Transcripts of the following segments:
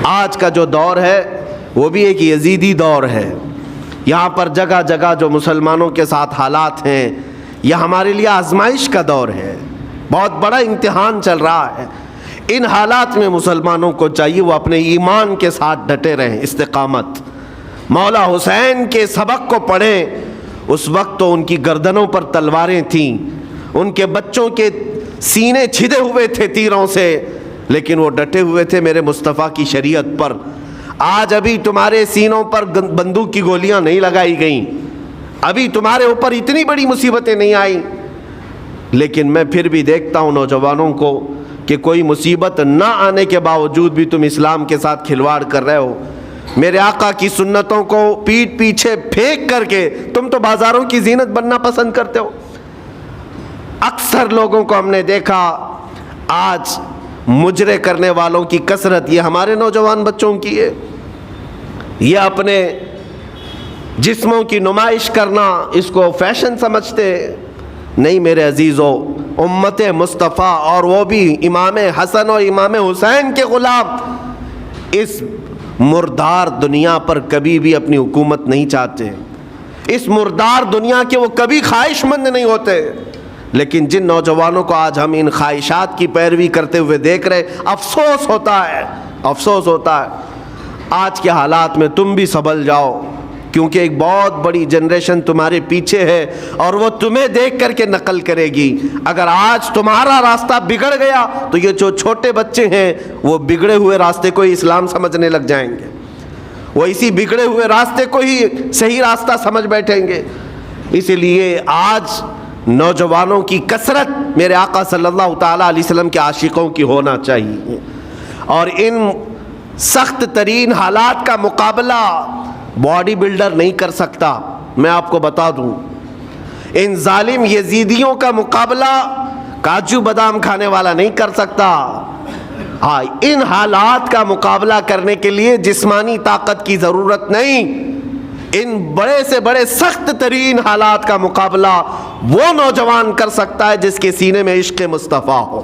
آج کا جو دور ہے وہ بھی ایک یزیدی دور ہے. یہاں پر جگہ جگہ جو مسلمانوں کے ساتھ حالات ہیں یہ ہمارے لیے آزمائش کا دور ہے، بہت بڑا امتحان چل رہا ہے. ان حالات میں مسلمانوں کو چاہیے وہ اپنے ایمان کے ساتھ ڈٹے رہیں، استقامت. مولا حسین کے سبق کو پڑھیں. اس وقت تو ان کی گردنوں پر تلواریں تھیں، ان کے بچوں کے سینے چھدے ہوئے تھے تیروں سے، لیکن وہ ڈٹے ہوئے تھے میرے مصطفیٰ کی شریعت پر. آج ابھی تمہارے سینوں پر بندوق کی گولیاں نہیں لگائی گئیں، ابھی تمہارے اوپر اتنی بڑی مصیبتیں نہیں آئیں، لیکن میں پھر بھی دیکھتا ہوں نوجوانوں کو کہ کوئی مصیبت نہ آنے کے باوجود بھی تم اسلام کے ساتھ کھلواڑ کر رہے ہو. میرے آقا کی سنتوں کو پیٹ پیچھے پھینک کر کے تم تو بازاروں کی زینت بننا پسند کرتے ہو. اکثر لوگوں کو ہم نے دیکھا آج مجرے کرنے والوں کی کثرت یہ ہمارے نوجوان بچوں کی ہے. یہ اپنے جسموں کی نمائش کرنا اس کو فیشن سمجھتے. نہیں میرے عزیزو، امت مصطفیٰ اور وہ بھی امام حسن اور امام حسین کے غلام اس مردار دنیا پر کبھی بھی اپنی حکومت نہیں چاہتے. اس مردار دنیا کے وہ کبھی خواہش مند نہیں ہوتے. لیکن جن نوجوانوں کو آج ہم ان خواہشات کی پیروی کرتے ہوئے دیکھ رہے، افسوس ہوتا ہے، افسوس ہوتا ہے. آج کے حالات میں تم بھی سنبھل جاؤ، کیونکہ ایک بہت بڑی جنریشن تمہارے پیچھے ہے اور وہ تمہیں دیکھ کر کے نقل کرے گی. اگر آج تمہارا راستہ بگڑ گیا تو یہ جو چھوٹے بچے ہیں وہ بگڑے ہوئے راستے کو ہی اسلام سمجھنے لگ جائیں گے، وہ اسی بگڑے ہوئے راستے کو ہی صحیح راستہ سمجھ بیٹھیں گے. اسی لیے آج نوجوانوں کی کثرت میرے آقا صلی اللہ تعالیٰ علیہ وسلم کے عاشقوں کی ہونا چاہیے. اور ان سخت ترین حالات کا مقابلہ باڈی بلڈر نہیں کر سکتا. میں آپ کو بتا دوں، ان ظالم یزیدیوں کا مقابلہ کاجو بادام کھانے والا نہیں کر سکتا. ہاں، ان حالات کا مقابلہ کرنے کے لیے جسمانی طاقت کی ضرورت نہیں. ان بڑے سے بڑے سخت ترین حالات کا مقابلہ وہ نوجوان کر سکتا ہے جس کے سینے میں عشق مصطفیٰ ہو،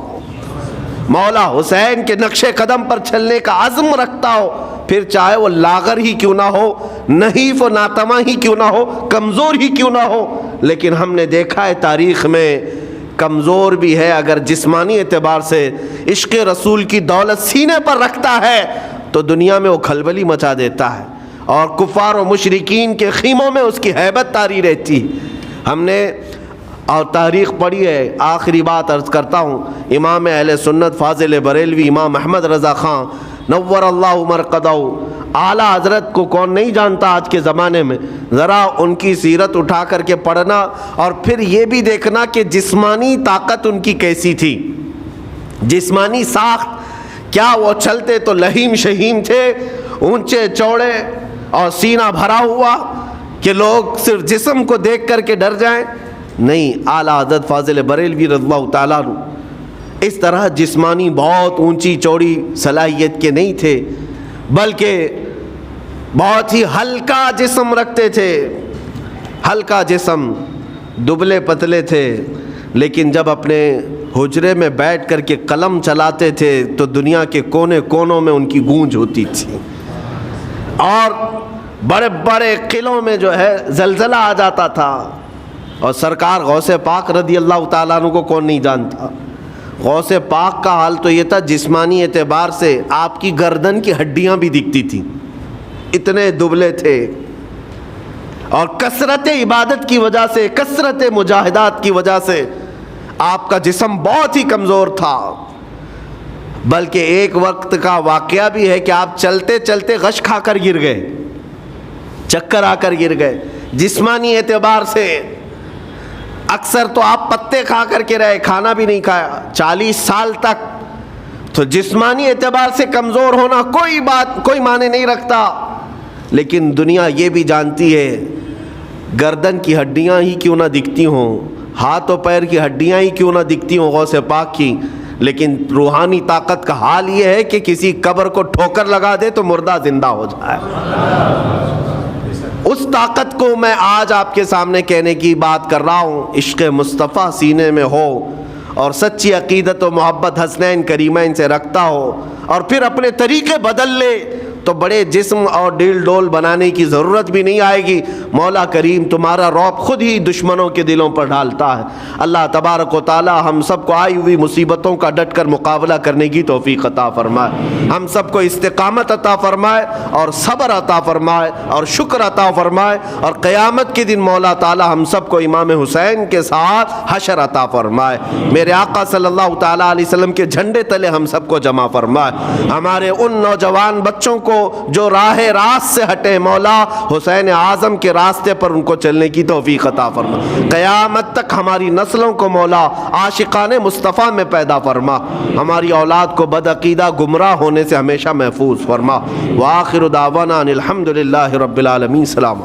مولا حسین کے نقش قدم پر چلنے کا عزم رکھتا ہو، پھر چاہے وہ لاغر ہی کیوں نہ ہو، نحیف و ناتما ہی کیوں نہ ہو، کمزور ہی کیوں نہ ہو. لیکن ہم نے دیکھا ہے تاریخ میں کمزور بھی ہے، اگر جسمانی اعتبار سے عشق رسول کی دولت سینے پر رکھتا ہے تو دنیا میں وہ کھلبلی مچا دیتا ہے اور کفار و مشرکین کے خیموں میں اس کی ہیبت طاری رہتی. ہم نے اور تاریخ پڑھی ہے. آخری بات عرض کرتا ہوں، امام اہل سنت فاضل بریلوی امام احمد رضا خان نور اللہ مرقدہ، اعلیٰ حضرت کو کون نہیں جانتا آج کے زمانے میں. ذرا ان کی سیرت اٹھا کر کے پڑھنا اور پھر یہ بھی دیکھنا کہ جسمانی طاقت ان کی کیسی تھی، جسمانی ساخت کیا. وہ چلتے تو لہیم شہیم تھے، اونچے چوڑے اور سینہ بھرا ہوا کہ لوگ صرف جسم کو دیکھ کر کے ڈر جائیں. نہیں، اعلیٰ حضرت فاضل بریلوی رضی اللہ تعالیٰ عنہ اس طرح جسمانی بہت اونچی چوڑی صلاحیت کے نہیں تھے، بلکہ بہت ہی ہلکا جسم رکھتے تھے. ہلکا جسم، دبلے پتلے تھے، لیکن جب اپنے حجرے میں بیٹھ کر کے قلم چلاتے تھے تو دنیا کے کونے کونوں میں ان کی گونج ہوتی تھی اور بڑے بڑے قلعوں میں جو ہے زلزلہ آ جاتا تھا. اور سرکار غوث پاک رضی اللہ تعالیٰ عنہ کو کون نہیں جانتا. غوث پاک کا حال تو یہ تھا، جسمانی اعتبار سے آپ کی گردن کی ہڈیاں بھی دکھتی تھیں، اتنے دبلے تھے. اور کثرت عبادت کی وجہ سے، کثرت مجاہدات کی وجہ سے آپ کا جسم بہت ہی کمزور تھا. بلکہ ایک وقت کا واقعہ بھی ہے کہ آپ چلتے چلتے غش کھا کر گر گئے، چکر آ کر گر گئے. جسمانی اعتبار سے اکثر تو آپ پتے کھا کر کے رہے، کھانا بھی نہیں کھایا 40 سال تک. تو جسمانی اعتبار سے کمزور ہونا کوئی معنی نہیں رکھتا. لیکن دنیا یہ بھی جانتی ہے، گردن کی ہڈیاں ہی کیوں نہ دکھتی ہوں، ہاتھ و پیر کی ہڈیاں ہی کیوں نہ دکھتی ہوں غوث پاک کی، لیکن روحانی طاقت کا حال یہ ہے کہ کسی قبر کو ٹھوکر لگا دے تو مردہ زندہ ہو جائے. اس طاقت کو میں آج آپ کے سامنے کہنے کی بات کر رہا ہوں. عشق مصطفیٰ سینے میں ہو اور سچی عقیدت و محبت حسنین کریمین سے رکھتا ہو اور پھر اپنے طریقے بدل لے تو بڑے جسم اور ڈیل ڈول بنانے کی ضرورت بھی نہیں آئے گی. مولا کریم تمہارا رعب خود ہی دشمنوں کے دلوں پر ڈالتا ہے. اللہ تبارک و تعالی ہم سب کو آئی ہوئی مصیبتوں کا ڈٹ کر مقابلہ کرنے کی توفیق عطا فرمائے. ہم سب کو استقامت عطا فرمائے اور صبر عطا فرمائے اور شکر عطا فرمائے, اور قیامت کے دن مولا تعالی ہم سب کو امام حسین کے ساتھ حشر عطا فرمائے. میرے آقا صلی اللہ تعالی علیہ وسلم کے جھنڈے تلے ہم سب کو جمع فرمائے. ہمارے ان نوجوان بچوں کو جو راہ راست سے ہٹے مولا حسین اعظم کے راستے پر ان کو چلنے کی توفیق عطا فرما. قیامت تک ہماری نسلوں کو مولا عاشقان مصطفیٰ میں پیدا فرما. ہماری اولاد کو بدعقیدہ گمراہ ہونے سے ہمیشہ محفوظ فرما. وآخر دعوانا ان الحمد للہ رب العالمین. سلام.